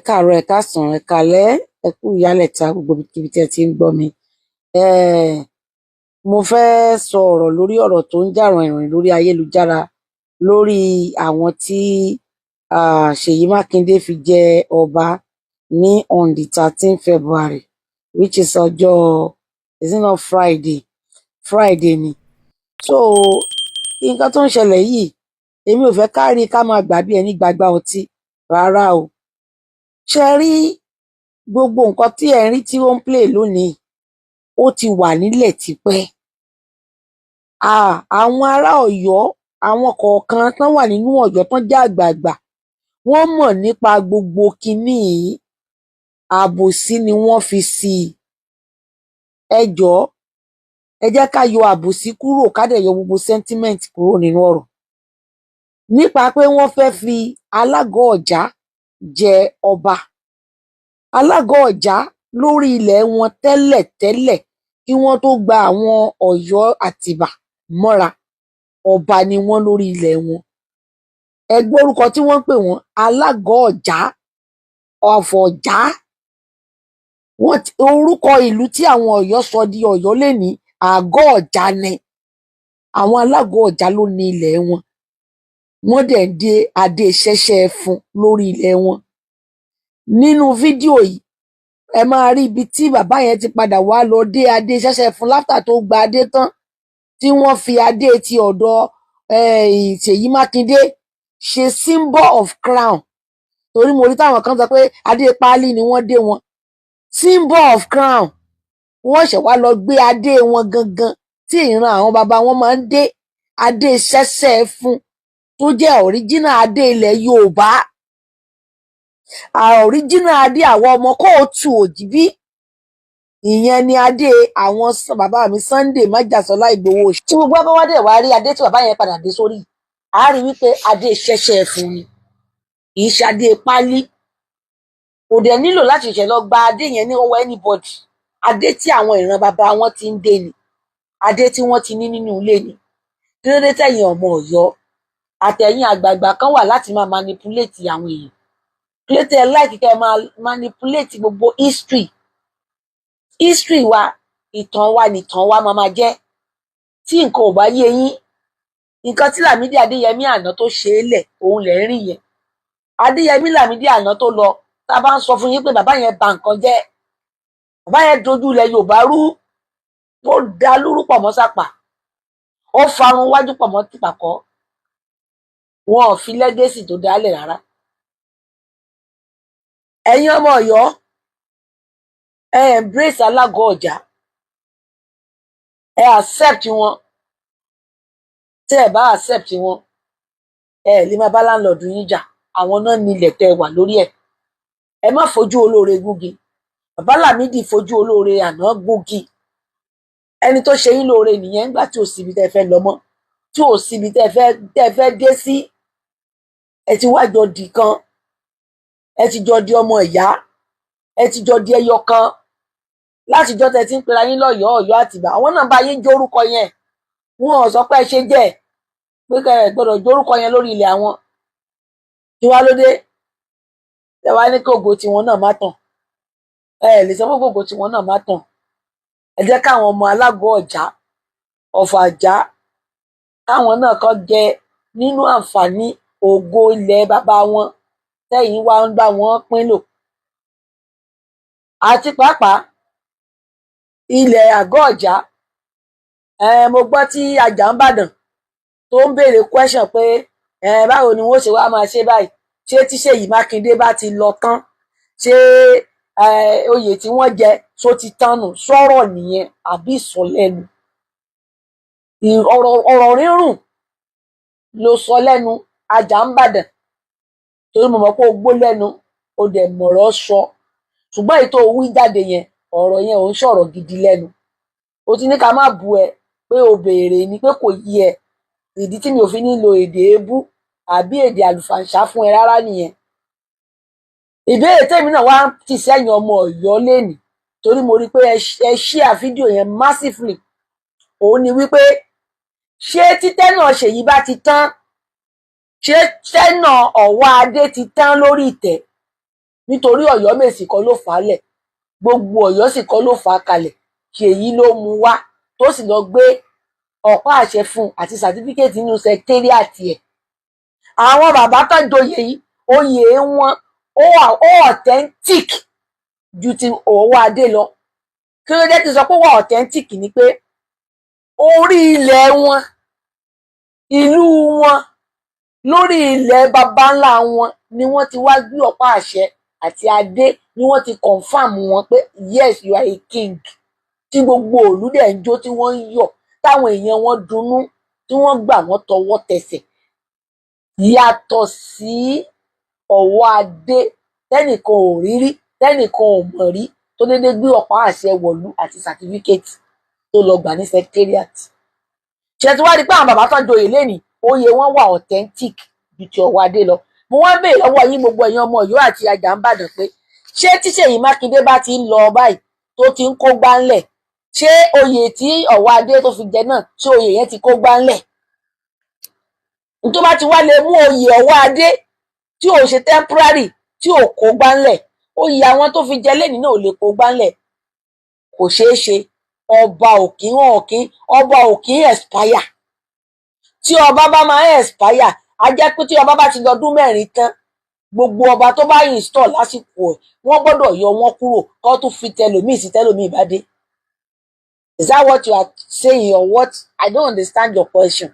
Káàárọ̀, ẹ káàsán, ẹ káalẹ́, ẹ kú ìyálẹ̀ta gbogbo ibikíbi tí ẹ ti ń gbọ́ mi. Mo fẹ́ sọ ọ̀rọ̀ lórí ọ̀rọ̀ tó ń jà ròhìnròhìn lórí ayélujára lórí àwọn tí Ṣèyí Mákindé fi jẹ ọba ní on the 13 February which is ọjọ́ is it not Friday ni. So nǹkan tó ń ṣẹlẹ̀ yìí èmi ò fẹ́ ká rí ká máa gbà bí ẹni gbagba ọtí rárá o. Ṣe rí gbogbo nǹkan tí ẹ ń rí tí ó ń play lónìí ó ti wà nílẹ̀ tipẹ́. Àwọn ará Ọ̀yọ́ àwọn kọ̀ọ̀kan tán wà nínú Ọ̀yọ́ tán jẹ́ àgbààgbà wọ́n mọ̀ nípa gbogbo kinní yìí, àbòsí ni wọ́n fi sí i. Ẹ jọ̀ọ́ ẹ jẹ́ ká yọ àbòsí kúrò ká dẹ̀ yọ gbogbo sentiment kúrò nínú ọ̀rọ̀. Nípa pé wọ́n fẹ́ fi Alága Ọ̀já jẹ ọba. Alága Ọ̀já lórí ilẹ̀ wọn tẹ́lẹ̀tẹ́lẹ̀ kí wọ́n tó gba àwọn Ọ̀yọ́ Àtìbà mọ́ra, ọba ni wọ́n lórí ilẹ̀ wọn. Ẹ gbọ́ orúkọ tí wọ́n ń pè wọ́n, Alága Ọ̀já of Ọ̀já. Orúkọ ìlú tí àwọn Ọ̀yọ́ sọ di Ọ̀yọ́ lénìí Àgọ́ Ọ̀já ni. Àwọn Alága Ọ̀já ló ní ilẹ̀ wọn. Wọ́n dẹ̀ ń dé adé ṣẹ́ṣẹ́ fún lórí ilẹ̀ wọn. Nínú fídíò yìí ẹ máa rí ibi tí bàbá yẹn ti padà wá lọ dé adé ṣẹ́ṣẹ́ fún láfítà tó gba adé tán, tí wọ́n fi adé ti ọ̀dọ̀ Ṣèyí Mákindé ṣe symbol of crown. Torí mo rí táwọn kan sọ pé adé páálí ni wọ́n dé wọn. Symbol of crown. Wọ́n ṣẹ̀ wá lọ gbé adé wọn gangan tí ìran àwọn bàbá wọn máa ń dé, adé ṣẹ́ṣẹ́ fún tó jẹ́ original adé ilẹ̀ Yorùbá. Original adé àwọn ọmọ kóòtù òjìbí. Ìyẹn ni adé àwọn bàbá mi Sunday Májàsọ́lá Ìgbòho. Tí gbogbo ẹgbẹ́ wá dẹ̀ wá rí adé tí bàbá yẹn padà dé sórí, a rí wípé adé ṣẹ́ṣẹ́ fún ni, kì í ṣe adé páálí. Kò dẹ̀ nílò láti ṣẹ̀ lọ gba adé yẹn ní ọwọ́ anybody. Adé tí àwọn ìran bàbá wọn ti ń dé ni, adé tí wọ́n ti ní nínú ilé ni. Kí ló dé tẹ̀yin ọmọ Ọ̀yọ́ àtẹ̀yin àgbààgbà kan wà láti máa manipulate àwọn èèyàn? Kí ló tẹ́ ẹ láìkí kẹ́ ẹ máa manipulate gbogbo history? History wa, ìtàn wa nìtàn wa máa jẹ́. Tí nǹkan ò bá yé yín, nǹkan tí Lámídì Adéyẹmí àná tó ṣe é lẹ̀ òun lẹ̀ ń rí yẹn. Adéyẹmí Lámídì àná tó lọ, tá a bá ń sọ fún yín pé bàbá yẹn ba nǹkan jẹ́, bàbá yẹn dojú ilẹ̀ Yorùbá rú, tó da lúrú pọ̀ mọ́ sápà, ó farun wájú pọ̀ mọ́ tìpàkọ́. Wọn ò fi lẹ́gẹ́sì tó dálẹ̀ rárá. Ẹ̀yin ọmọ Ọ̀yọ́ ẹ embrace Alága Ọ̀já, ẹ accept wọn. Tẹ́ ẹ bá accept wọn, ẹ lè máa bá láńlọ́ọ̀dù yín jà, àwọn náà nílẹ̀ tẹ́ wà lórí ẹ̀. Ẹ má fojú olóore gúngi. Bàbá Lámídì fojú olóore àná gúngi. Ẹni tó ṣe yín lóore nìyẹn nígbà tí ò síbi tẹ́ fẹ́ lọ mọ́, tí ò síbi tẹ́ fẹ́ dé sí. Ẹ ti wá jọ dì kan, ẹ ti jọ di ọmọ ìyá, ẹ ti jọ di ẹyọ kan. Látijọ́ tẹ́ ti ń pera yín lọ́yọ̀ọ́ Ọ̀yọ́ Àtìbà, àwọn náà bá yín jórúkọ yẹn. Wọn ò sọ pé ẹ ṣe jẹ́ pé kẹ́ ẹ gbọ́dọ̀ jórúkọ yẹn lórí ilẹ̀ àwọn. Kí wá ló dé? Ẹ wá ní kí ògo tiwọn náà má tàn. Ẹ lè sọ pé ògo tiwọn náà má tàn. Ẹ jẹ́ káwọn ọmọ Alága Ọ̀já ọ̀fọ̀ Àjá káwọn náà kọ́ jẹ nínú àǹfààní ògo ilẹ̀ bàbá wọn tẹ́yìn wá ń bá wọn pín lò. Àti pàápàá ilẹ̀ Àgọ́ Ọ̀já, mo gbọ́ tí Àjà ń bàdàn tó ń béèrè question pé báwo ni wọ́n ṣe wá máa ṣe báyìí, ṣé tí Ṣèyí Mákindé bá ti lọ tán ṣé oyè tí wọ́n jẹ só ti tán nù, sọ̀rọ̀ nìyẹn àbí ìsọlẹ́nu? ọ̀rọ̀ rírùn ló sọ lẹ́nu Àjàǹbàdàn, torí mo mọ̀ pé o gbó lẹ́nu o dẹ̀ mọ̀rọ̀ sọ, ṣùgbọ́n èyí tó wí jáde yẹn ọ̀rọ̀ yẹn ò ń sọ̀rọ̀ gidi lẹ́nu. o ti ní ká má bu ẹ pé o béèrè ni pé kò yí ẹ, ìdí tí mi ò fi ní lo èdè èébú àbí èdè àlùfàǹṣá fún ẹ rárá nìyẹn. ìbéèrè tèmi náà wá ti sẹ́yìn ọmọ Ọ̀yọ́ lénìí, torí mo rí i pé ẹ share fídíò yẹn massively, òun ni wípé ṣé títẹ́nà Ṣèyí bá ti tán, ṣé tẹ́nà Ọwọ́adé ti tán lórí ìtẹ́? nítorí Ọ̀yọ́mèsì kọ́ ló fà á lẹ̀, gbogbo Ọ̀yọ́ sì kọ́ ló fà á kalẹ̀, Ṣèyí ló mú wá tó sì lọ gbé ọ̀pá àṣẹ fún un àti sàtífíkẹ́ẹ̀tì nínú sẹkítẹ́ríàtì ẹ̀. àwọn bàbá tó joyè yìí oyè wọn ó authentic ju ti Ọwọ́adé lọ. kí ló dé tí sọ pé wọ́n authentic ni pé orí ilẹ̀ wọn, ìlú wọn, lórí ilẹ̀ baba ńlá wọn ni wọ́n ti wá gbé ọ̀pá àṣẹ àti adé, ni wọ́n ti confam wọn pé yes you are a king, tí gbogbo òlú dẹ̀ ń jó tí wọ́n ń yọ̀, táwọn èèyàn wọn dunnú, tí wọ́n gbà wọ́n tọwọ́ tẹsẹ̀. yàtọ̀ sí Ọwọ́adé tẹ́nìkan ò rí rí, tẹ́nìkan ò mọ̀ rí, tó dédé gbé ọ̀pá àṣẹ wọ̀lú àti sàtífíkẹ́ẹ̀tì tó lọ gbà ní secretariat. ṣe tí wàá rí pé àwọn bàbá tó joyè lénìí oyè wọn wà authentic ju ti Ọwọ́adé lọ. mo wá béèrè lọ́wọ́ yín gbogbo ẹ̀yin ọmọ Ọ̀yọ́ àti Àjàǹbàdàn pé ṣé tí Ṣèyí Mákindé bá ti ń lọ báyìí tó ti ń kó gbáńlẹ̀, ṣé oyè tí Ọwọ́adé tó fi jẹ náà ṣé oyè yẹn ti kó gbáńlẹ̀? tó bá ti wá lè mú oyè Ọwọ́adé tí ò ṣe temporary tí ò kó gbáńlẹ̀, oyè àwọn tó fi jẹ lénìí náà ò lè kó gbáńlẹ̀, kò ṣeé ṣe. ọba òkín expire. tí ọba bá máa expire a jẹ́ pé tí ọba bá ti lọ́dún mẹ́rin tán, gbogbo ọba tó bá install lásìkò ẹ̀ wọ́n gbọ́dọ̀ yọ wọ́n kúrò kó tún fi tẹlòmíì sí tẹlòmíì bá dé. Is that what you are saying or what? I don't understand your question,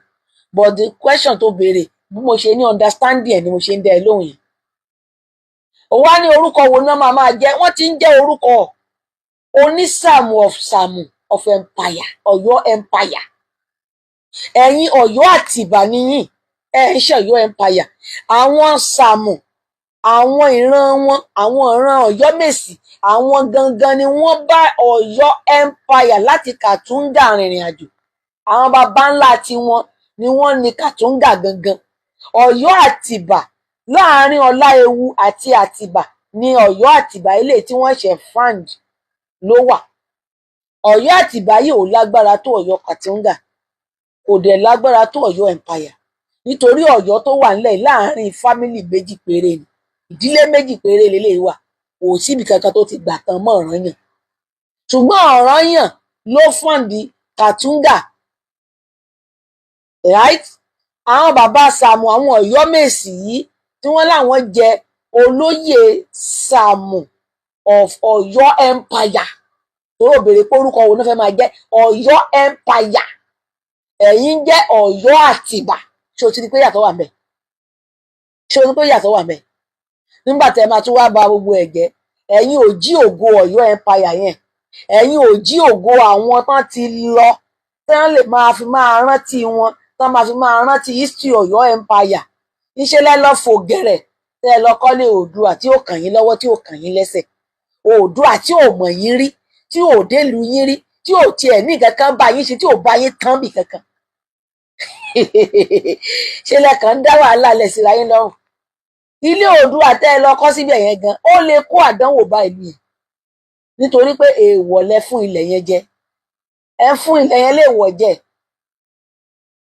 but the question tó béèrè bí mo ṣe ní understanding ẹ̀ ni mo ṣe ń dá ẹ lóhùn yìí. ó wá ní orúkọ wo náà máa jẹ́, wọ́n ti ń jẹ́ orúkọ onísàmù of empire, Ọ̀yọ́ empire. ẹ̀yin Ọ̀yọ́ Àtìbà nìyín, ẹ ń ṣe Ọ̀yọ́ empire. àwọn sàmù, àwọn ìran wọn, àwọn ìran Ọ̀yọ́mèsì, àwọn gangan ni wọ́n bá Ọ̀yọ́ empire láti Kàtúngà rìnrìn àjò. àwọn baba ńlá tiwọn ni wọ́n ní Kàtúngà gangan. Ọ̀yọ́ Àtìbà láàrin Ọláewu àti Àtìbà ni Ọ̀yọ́ Àtìbà ilé tí wọ́n ṣe fund ló wà. Ọ̀yọ́ Àtìbà yìí ò lágbára tó Ọ̀yọ́ Kàtúngà, kò dẹ̀ lágbára tó Ọ̀yọ́ empire, nítorí Ọ̀yọ́ tó wà nílẹ̀ láàrin fámìlì méjì péré ni, ìdílé méjì péré lélẹ́yìí wà, kò síbi kankan tó ti gbà tán mọ́ Ọ̀rànyàn. ṣùgbọ́n Ọ̀rànyàn ló fọ́ǹdì Kàtúngà, right? àwọn bàbá Sàmù, àwọn Ọ̀yọ́mèsì yìí tí wọ́n láwọn jẹ olóyè Sàmù of Ọ̀yọ́ empire, tó rò béèrè pé orúkọ wo ló fẹ́ máa jẹ́ Ọ̀yọ́ empire, ẹ̀yin jẹ́ Ọ̀yọ́ Àtìbà. ṣé o ti rí pé yàtọ̀ wà ńbẹ̀? ṣé o rí pé yàtọ̀ wà ńbẹ̀? nígbà tẹ́ máa tún wá ba gbogbo ẹ̀ jẹ́, ẹ̀yin ò jí ògo Ọ̀yọ́ empire yẹn, ẹ̀yin ò jí ògo àwọn tán ti lọ tán lè máa fi máa rántí wọn, tán máa fi máa rántí history Ọ̀yọ́ empire. níṣẹ́ lẹ́lọ́ fò gẹ̀rẹ̀ tẹ́ ẹ lọ kọ́lé Oòduà tí ò kàn yín lọ́wọ́, tí ò kàn yín lẹ́sẹ̀. Oòduà tí ò mọ̀ yín rí, tí ò délùú yín rí, tí ò tiẹ̀ ní kankan bá yín ṣe, tí ò bá yín tán bì kankan. ṣe lẹ́kàn ń dá wàhálà lẹ̀ síra yín lọ́rùn. ilé Oòduà tẹ́ ẹ lọ kọ́ síbẹ̀ yẹn gan, ó lè kó àdánwò bá ìlú yẹn, nítorí pé èèwọ̀ lẹ fún ilẹ̀ yẹn jẹ, ẹ fún ilẹ̀ yẹn léèwọ̀ jẹ.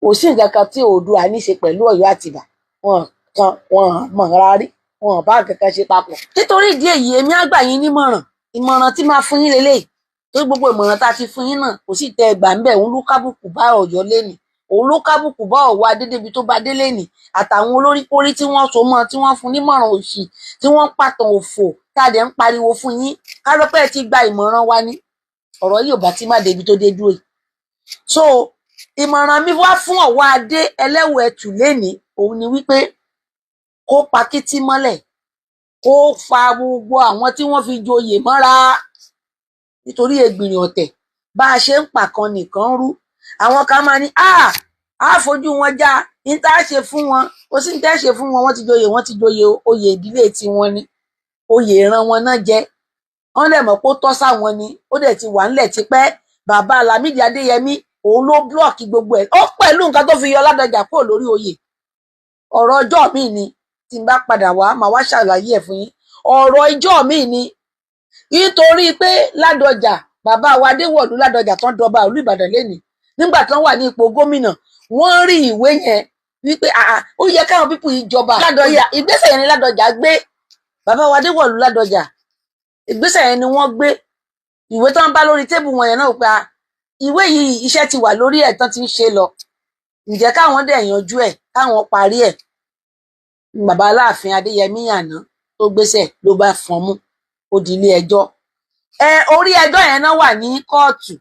kò sí nǹkan kan tí Oòduà ní ṣe pẹ̀lú Ọ̀yọ́ Àtìbà, wọn mọ̀ rárá rí, wọn bá kankan ṣe papọ̀. nítorí ìdí èyí èmi á gbà yín nímọ̀ràn, ìmọ̀ràn tí máa fún yín lélẹ́yìí, torí gbogbo ìmọ̀ràn tá a ti fún yín náà kò sì tẹ ẹgbà ńbẹ̀, òun ló kábùkù bá Ọ̀yọ́ lénìí, òun ló kábùkù bá Ọwọ́adé débi tó bá dé lénìí, àtàwọn olórí kórí tí wọ́n so mọ́, tí wọ́n fún nímọ̀ràn òṣì, tí wọ́n ń pàtàn òfò tá a dẹ̀ ń pariwo fún yín. kálọ́pẹ́ ti gba ìmọ̀ràn wa ní ọ̀rọ̀ yìí ò bá ti má débi tó dé dúró yìí. so ìmọ̀ràn mi wá fún Ọ̀wọ́adé ẹlẹ́wù ẹtù lénìí òun ni wípé kó pa kítí mọ́lẹ̀, kó fa gbogbo àwọn tí wọ́n fi joyè mọ́ra nítorí ègbìnrìn ọ̀tẹ̀ bá a ṣe ń pàkan nìkan rú. Àwọn kan máa ní á fojú wọn já ní tá a ṣe fún wọn, kò sí ní tá a ṣe fún wọn, wọ́n ti joyè oyè ìdílé tiwọn ni, oyè ìran wọn náà jẹ, wọ́n dẹ̀ mọ̀ pé ó tọ́ sáwọn ni, ó dẹ̀ ti wà ńlẹ̀ tipẹ́. Bàbá Lámídì Adéyẹmí òun ló blọọkì gbogbo ẹ̀, ó pẹ̀lú nǹkan tó fi yọ Ládọjà kúrò lórí oyè. Ọ̀rọ̀ ọjọ́ mi ni tí n bá padà wá màá wá ṣàlàyé ẹ̀ fún yín. Ọ̀rọ̀ ọjọ́ mi ni nítorí pé Ládọjà, bàbá wa Adéwọ̀lú Ládọjà tán dọba ìlú Ìbàdàn lénìí, nígbà tán wà ní ipò gómìnà, wọ́n rí ìwé yẹn wípé ó yẹ káwọn pípù yìí jọba. Ládọjà, ìgbésẹ̀ yẹn ni Ládọjà gbé, bàbá wa Adéwọ̀lú Ládọjà, ìgbésẹ̀ yẹn ni wọ́n gbé. Ìwé tán bá lórí tébù wọn yẹn náà pa ìwé yìí, iṣẹ́ ti wà lórí ẹ̀ tán ti ń ṣe lọ, ǹjẹ́ káwọn dẹ̀ yanjú ẹ̀, káwọn parí ẹ̀. Bàbá Aláàfin Adéyẹmí àná tó gbéṣẹ̀ ló bá fọ́n mú, ó di ilé ẹjọ́. Orí ẹjọ́ yẹn náà wà ní kóòtù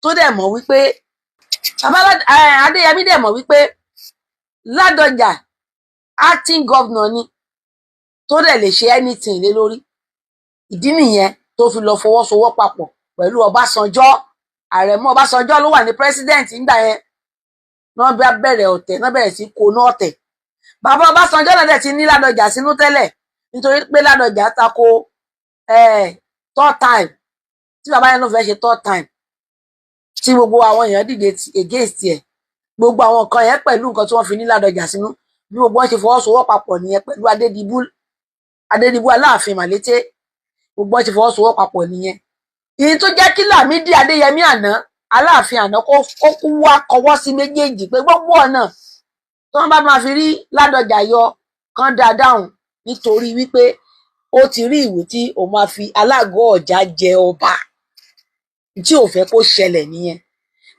tó dẹ̀ mọ̀ wípé bàbá Adéyẹmí dẹ̀ mọ̀ wípé Ládọjà acting governor ni tó dẹ̀ lè ṣe anything lé lórí. Ìdí nìyẹn tó fi lọ fọwọ́sowọ́ papọ̀ pẹ̀lú Ọbásanjọ́. Àrẹ̀mú Ọbásanjọ́ ló wà ní president nígbà yẹn, náà bá bẹ̀rẹ̀ ọ̀tẹ̀, náà bẹ̀rẹ̀ sí kóná ọ̀tẹ̀. Bàbá Ọbásanjọ́ náà dẹ̀ ti ní Ládọjà sínú tẹ́lẹ̀ nítorí pé Ládọjà tako third time, tí bàbá yẹn ló fẹ́ ṣe third time, tí gbogbo àwọn èèyàn dìde against ẹ̀. Gbogbo àwọn nǹkan yẹn pẹ̀lú nǹkan tí wọ́n fi ní Ládọjà sínú, bí gbogbo wọn ṣe fọwọ́sowọ́ papọ̀ nìyẹn pẹ̀lú Adédìbú Aláàfin Màlété, gbogbo wọn ṣe fọwọ́sowọ́ papọ̀ nìyẹn. Ìyí tó jẹ́ kí Lámídì Adéyẹmí àná, Aláàfin àná, kó kú wá kọwọ́ sí méjèèjì pé gbogbo ọ̀nà tí wọ́n bá máa fi rí Ládọjà yọ kán dá dáhùn, nítorí wípé ó ti rí ìwé tí òun máa fi alágọ̀ ọ̀já jẹ ọba, tí ò fẹ́ kó ṣẹlẹ̀ nìyẹn.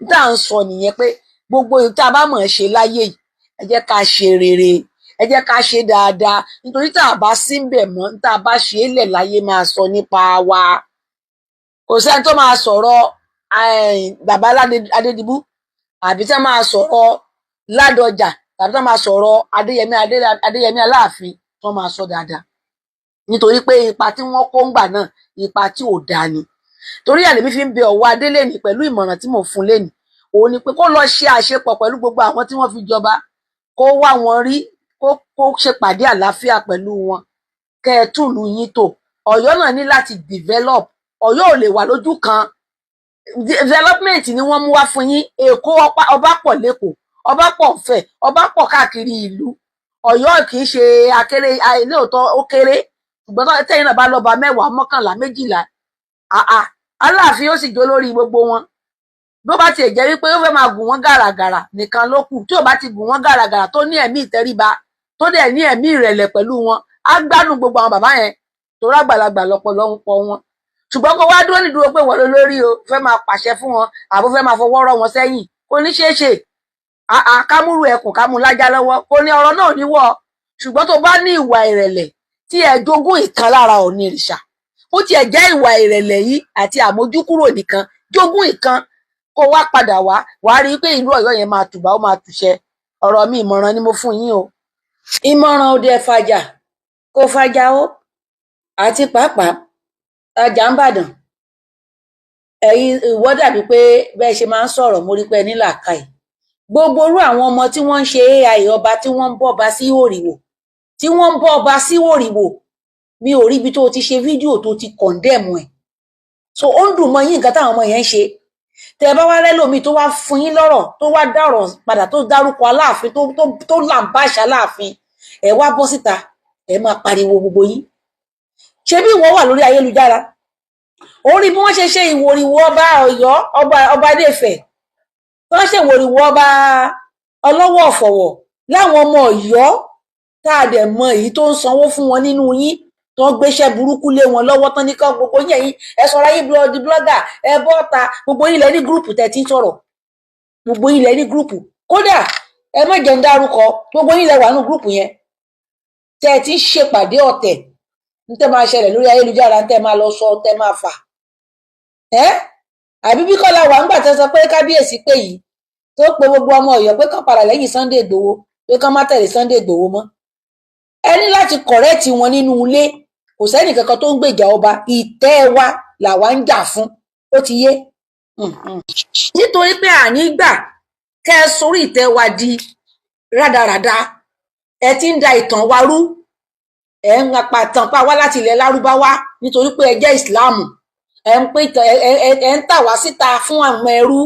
Tá à ń sọ nìyẹn pé gbogbo ohun tá a bá mọ̀ ẹ́ ṣe láyé yìí, ẹ jẹ́ ká ṣe rere, ẹ jẹ́ ká ṣe dáadáa, nítorí tá a bá sí ń bẹ̀ mọ́, tá a bá ṣe é lẹ̀ láyé máa sọ nípa wa. Kò sẹ́ni tó máa sọ̀rọ̀ bàbá Adédìbú, àbí tá máa sọ̀rọ̀ Ládọjà, tàbí tá máa sọ̀rọ̀ Adéyẹmí Aláàfin tó máa sọ dáadáa, nítorí pé ipa tí wọ́n kó ń gbà náà ipa tí ò dáa ni. Torí ẹ̀ lèmi fi ń bẹ Ọ̀wọ́adé lénìí pẹ̀lú ìmọ̀ràn tí mò ń fún lénìí, òun ni pé kó lọ ṣe àṣepọ̀ pẹ̀lú gbogbo àwọn tí wọ́n fi jọba, kó wá wọn rí, kó ṣèpàdé àlàáfíà pẹ̀lú wọn, kẹ́ ẹ túlù yín tò. Ọ̀yọ́ náà ní láti develop, Ọ̀yọ́ ò lè wà lójú kan. Development ni wọ́n mú wá fún yín. Èkó ọba pọ̀ lÉkòó, ọba pọ̀ Ọ̀fẹ́, ọba pọ̀ káàkiri ìlú. Ọ̀yọ́ kì í ṣe akéré, lóòótọ́ ó kéré, ṣùgbọ́n tẹ́yìn náà bá lọ́ba 10, 11, 12, Aláàfin ó sì jó lórí gbogbo wọn. Bó bá tiẹ̀ jẹ́ wípé ó fẹ́ máa gùn wọ́n gàràgàrà nìkan ló kù, tí ò bá ti gùn wọ́n gàràgàrà, tó ní ẹ̀mí ìtẹríba, tó dẹ̀ ní ẹ̀mí ìrẹ̀lẹ̀ pẹ̀lú wọn, á gbádùn gbogbo àwọn bàbá yẹn, torí àgbàlagbà lọ́pọ̀lọpọ̀ wọn. Ṣùgbọ́n kó wá dúró nídúró pé wọ́n lórí o, fẹ́ máa pàṣẹ fún wọn, àbó fẹ́ máa fọwọ́ rọ́ wọn sẹ́yìn, kò ní ṣeé ṣe. Kámúrú ẹkùn kámú lájá lọ́wọ́, kò ní ọ̀rọ̀ náà níwọ̀. Ṣùgbọ́n tó bá ní ìwà ìrẹ̀lẹ̀, tí ẹ jogún ìkan lára Ọ̀ọ̀nìrìṣà, ó tiẹ̀ jẹ́ ìwà ìrẹ̀lẹ̀ yìí àti àmójúkúrò nìkan, jogún ìkan, kó wá padà wá rí i pé ìlú Ọ̀yọ́ yẹn máa tùbà, ó máa tùṣẹ. Ọ̀rọ̀ mi ìmọ̀ràn ni mo fún yín o. Ìmọ̀ràn òde fàjà kò fàjà o, àti pàápàá Ọjà ńbàdàn, ẹ̀yin ìwọ dàbí pé bẹ́ẹ̀ ṣe máa ń sọ̀rọ̀, mo rí pé ní làákàyè. Gbogbo orú àwọn ọmọ tí wọ́n ń ṣe AI ọba, tí wọ́n ń bọ́ ọba sí òrìwò, tí wọ́n ń bọ́ ọba sí òrìwò, mi ò rí ibi tó ti ṣe fídíò tó ti condemn ẹ̀. So ó ń dùn mọ́ yín nǹkan táwọn ọmọ yẹn ń ṣe. Tẹ́ bá wá rẹ́lòmíì tó wá fún yín lọ́rọ̀, tó wá dárọ̀ padà, tó dárúkọ Aláàfin, tó làǹbáṣà Aláàfin, ẹ wá bọ́ síta, ẹ máa pariwo gbogbo yín. Ṣebí ìwọ wà lórí ayélujára, orí bí wọ́n ṣe ìwòrìwò ọba Ọ̀yọ́, ọba Ilé-Ifẹ̀, wọ́n ṣe ìwòrìwò ọba Ọlọ́wọ̀ Ọ̀fọ̀wọ̀, láwọn ọmọ Ọ̀yọ́ tá a dẹ̀ mọ èyí tó ń sanwó fún wọn nínú yín, tó ń gbéṣẹ́ burúkú lé wọn lọ́wọ́, tán ní kán gbogbo yín, ẹ̀yin ẹ sọra yín di blogger, ẹ bọ́ta, gbogbo yín lẹ ní gúrùpù tẹ́ ti ń sọ̀rọ̀, gbogbo yín lẹ ní gúrùpù. Kódà ẹ má jẹ́ ń dárúkọ, gbogbo yín lẹ wà nínú gúrùpù yẹn tẹ́ ti ń ṣèpàdé ọ̀tẹ̀, ń tẹ́ máa ṣẹlẹ̀ lórí ayélujára, ń tẹ́ máa lọ sọ, ń tẹ́ máa fà. Àbí bí Kọ́lá wà ńgbà tẹ́ sọ pé kábíyèsí pé yìí, tó pe gbogbo ọmọ Ọ̀yọ́ pé kán padà lẹ́yìn Sunday Igboho pé kán má tẹ̀lé Sunday Igboho mọ́ ẹ ní láti kọ̀rẹ́ẹ̀tì wọn nínú ilé kò sẹ́nì kankan tó ń gbèjà ọba ìtẹ́ wa làwa ń jà fún ó ti yé nítorí pé àní gbà kẹ́ ẹ sórí ìtẹ́ wa di rádaràda ẹ ti ń da ìtàn wa rú ẹ ń pàtàn pa wá láti ilẹ̀ lárúbáwá nítorí pé ẹ jẹ́ ìsìláàmù ẹ ń pè ẹ ń tà wá síta fún àwọn ẹrú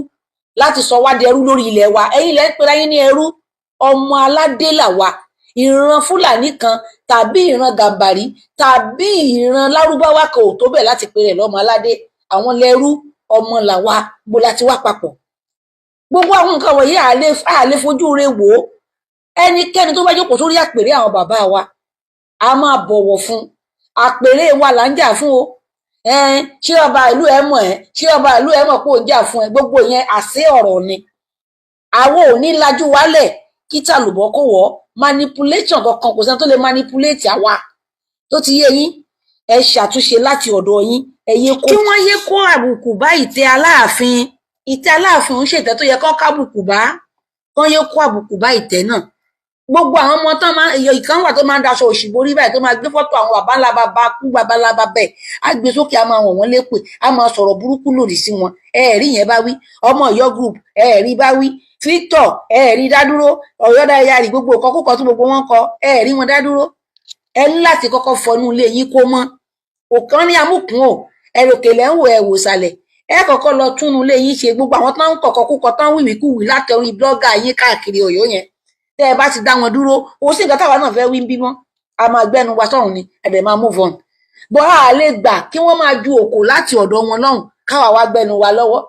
láti sọ wá di ẹrú lórí ilẹ̀ wa ẹ̀yin lẹ ń pera yín ní ẹrú ọmọ aládé làwa ìran fúlàní kan tàbí ìran gàmbàrí tàbí ìran lárúbáwá kan ò tó bẹ̀ láti pèrè lọ́mọ aládé àwọn lẹrú ọmọ làwa bó láti wá papọ̀ gbogbo àwọn nǹkan wọ̀nyí àlè fojú re wò ó ẹnikẹ́ni tó bá jókòó sórí àpèrè àwọn bàbá wa a máa bọ̀wọ̀ fún àpèrè wa là ń jà fún o ṣé ọba ìlú ẹ mọ̀ ẹ́ ṣé ọba ìlú ẹ mọ̀ pé ò ń jà fún ẹ gbogbo yẹn àṣé ọ̀rọ̀ ni àwọn ò ní lajú wálẹ̀ kí tàlùbọ́ kò wọ́ manipulation kankan kò sẹ́ni tó lè manipulate àwa tó ti yé yín ẹ ṣàtúnṣe láti ọ̀dọ̀ yín ẹ yé kó. kí wọ́n yé kó àbùkù bá ìtẹ́ Aláàfin ìtẹ́ Aláàfin ń ṣètẹ́ tó yẹ kán kábùkù bá kán yé kó àbùkù bá ìtẹ́ náà gbogbo àwọn ọmọ tán máa ìkan wà tó máa ń daṣọ òṣìborí báyìí tó máa gbé fọ́tò àwọn bàbá ńlá bàbá kú bàbá ńlá bàbá ẹ̀ á gbé sókè á máa wọ̀n wọ́n lépè á máa sọ̀rọ̀ burúkú lòdì sí wọn ẹ̀ẹ̀rí yẹn bá wí ọmọ Ọ̀yọ́ group ẹ̀ẹ̀rí bá wí Victor ẹ̀ẹ̀rí dádúró Ọ̀yọ́ Dáyárì gbogbo nǹkan kókọ tó gbogbo wọn kọ ẹ̀ẹ̀rí wọn dádúró ẹ ní láti kọ́kọ́ fọnú ilé yín kó mọ́ òkan ní amúkùn ò ẹròkèlè ń wò ẹ wò sàlẹ̀ ẹ kọ́kọ́ lọ túnú ilé yín ṣe gbogbo àwọn tán ń kọ̀kọ́ kúkọ tán wìwìkúwì látẹ̀rín blọ́gà yín káàkiri Ọ̀yọ́ yẹn tẹ́ ẹ bá ti dá wọn dúró ó sì nǹkan táwa náà fẹ́ wí ń bímọ a máa gbẹ́nu wa sọ́run ni ẹ̀dẹ̀ máa move on bọ́ a lè gbà kí wọ́n máa ju òkò láti ọ̀dọ̀ wọn lọ́hùn káwa wá gbẹ́nu wa lọ́wọ́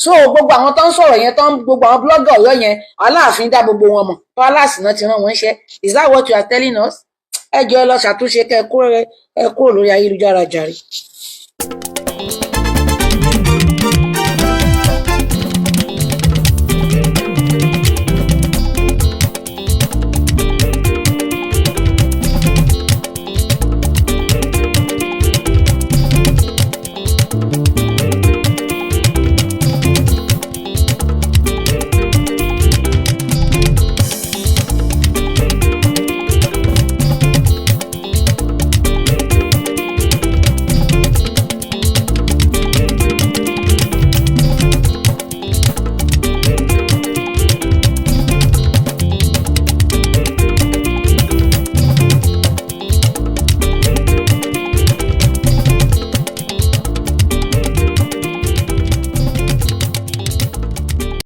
so gbogbo àwọn tó ń sọ̀rọ̀ yẹn tán gbogbo àwọn blọ́gà Ọ̀yọ́ yẹn Aláàfin dá gbogbo wọn mọ̀ tó aláàsìná ti rán wọn ṣẹ́ is that what you are telling us ẹ jọ̀ọ́ ẹ lọ ṣàtúnṣe kẹ́ ẹ kúrò lórí ayélujára jàre.